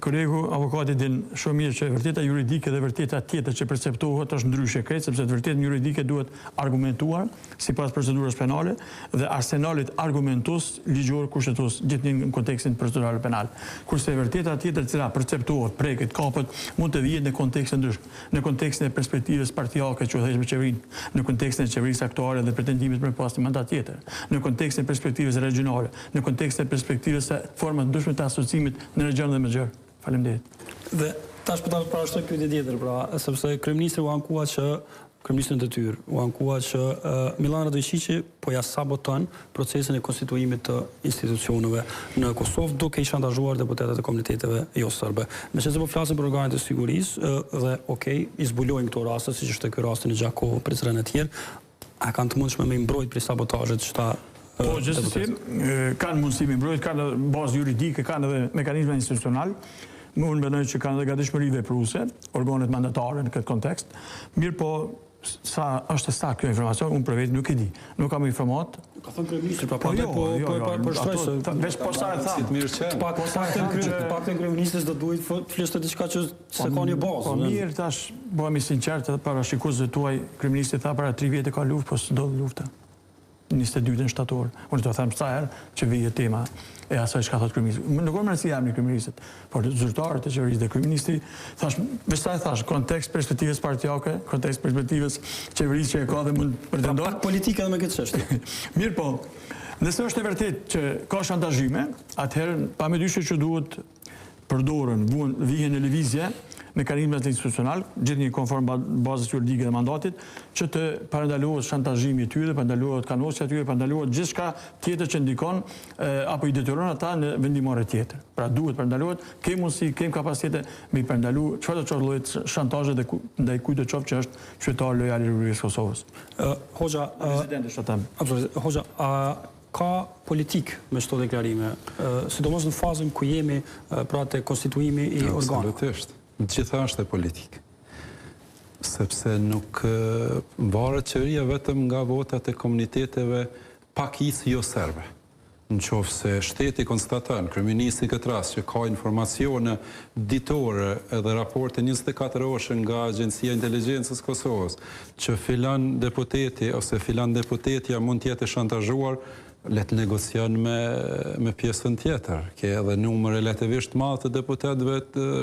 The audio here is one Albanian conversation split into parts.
kolegu avokati din shumë mirë që vërteta juridike dhe vërteta tjetër që perceptohet është ndryshe krejt, sepse të vërtetën juridike duhet argumentuar sipas procedurës penale dhe arsenalit argumentues ligjor kushtetues gjithnjë në kontekstin procedural penal. Kurse vërteta tjetër që perceptohet, preket, kapet, mund të vihet në kontekste ndryshme, në kontekstin e perspektivës partijake që udhëheq me qeverinë, në kontekstin e qeverisë aktuale dhe pretendimit për pas një mandat tjetër, në kontekstin e perspektivës regionale, në kontekstin e perspektivës së formave ndryshme të asociimit në region dhe më gjërë. Faleminderit. Dhe tash po ta parashtoj pyetje tjetër, pra, sepse kryeministri u ankua që kryeministri në detyrë u ankua që Milan Radojqiqi po ja saboton procesin e konstituimit të institucioneve në Kosovë, duke i shantazhuar deputetët e komuniteteve jo serbe. Meqenëse po flasim për organet e sigurisë dhe i zbulojnë këto raste, siç është ky rasti në Gjakov, për të tjerë, a kanë të mundshme me mbrojt prej sabotazhit që ta po, gjithsesi, kanë mundësi me mbrojt, kanë bazë juridike, kanë edhe mekanizma institucional. Unë mendoj që kanë edhe gatishmëri vepruese, organet mandatare në këtë kontekst. Mirë po, sa është saktë kjo informacion, unë për vetë nuk e di. Nuk kam informat. Ka thënë kryeministri, pra prandaj po shpresoj se veç po sa e tha. Paktën kryeministri do duhet fliste diçka që se ka një bazë. Po mirë, tash bëhemi sinqert, para shikuesve tuaj, kryeministri tha para 3 vjetë ka luftë, po s'do lufta. 22 shtator. Unë do them sa herë që vije tema e asaj çka thotë kryeministri. Nuk kam rëndësi jam në kryeministrit, por zyrtarët e qeverisë dhe kryeministri thash, veç sa e thash, kontekst perspektivës partijake, kontekst perspektivës qeverisë që e ka dhe mund pretendoj. Pak politika edhe me këtë çështje. Mirë po. Nëse është e vërtetë që ka shantazhime, atëherë pamedyshim që duhet përdorën, vihen në lëvizje mekanizmat institucional, gjithnjë konform bazës juridike dhe mandatit, që të parandalohet shantazhimi i tyre, parandalohet kanosja e tyre, parandalohet gjithçka tjetër që ndikon apo i detyron ata në vendimmarrje tjetër. Pra duhet parandalohet, kemi mundësi, kemi kapacitete me i parandalu çfarë lloj shantazhe dhe ndaj kujt do qoftë që është qytetar lojal i Republikës Kosovës. Hoxha, presidenti shotam. Absolutisht. Hoxha, ka politik me çto deklarime, sidomos në fazën ku jemi pra te konstituimi i organeve. Absolutisht. Gjithashtu e politik. Sepse nuk varet qeveria vetëm nga votat e komuniteteve pakisë jo serbe. Në qoftë se shteti konstaton, kryeministri këtë rast që ka informacione ditore edhe raporte 24 orëshe nga Agjencia e Inteligjencës Kosovës, që filan deputeti ose filan deputetja mund të jetë shantazhuar, le të negocion me pjesën tjetër. Ke edhe numër relativisht madh të deputetëve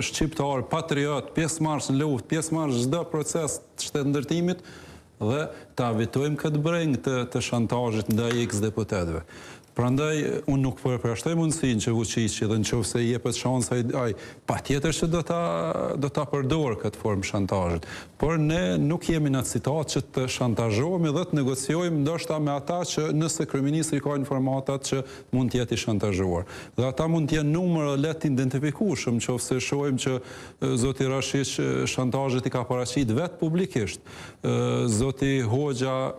shqiptar, patriot, pjesëmarrës në luftë, pjesëmarrës çdo proces të shtetëndërtimit dhe ta evitojmë këtë breng të shantazhit ndaj X deputetëve. Prandaj, unë nuk përjashtoj mundësinë që Vučići dhe nëse i jepet shansa ai, patjetër që do ta përdor këtë formë shantazhit. Por ne nuk jemi në atë situatë që të shantazhohemi dhe të negociojmë ndoshta me ata që nëse kryeministri ka informatat që mund të jetë i shantazhuar. Dhe ata mund të jenë numër lehtë identifikueshëm, nëse shohim që zoti Rashiç shantazhet i ka paraqit vetë publikisht. Zoti Hoxha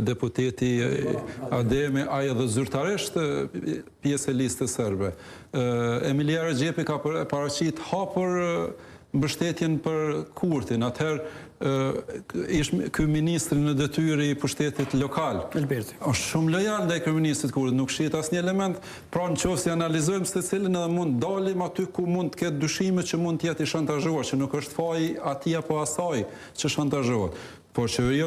deputeti Ademi, ai edhe zyrtarisht pjesë e listës serbe. Emilia Rexhepi ka paraqit hapur mbështetjen për Kurtin. Atëherë ky ministri në detyrë i pushtetit lokal. Alberti. Është shumë lojal ndaj kryeministrit Kurtit, nuk shihet asnjë element. Pra nëse analizojmë secilin edhe mund dalim aty ku mund të ketë dyshime që mund të jetë i shantazhuar, që nuk është faji atij apo asaj që shantazhohet. Por qeveria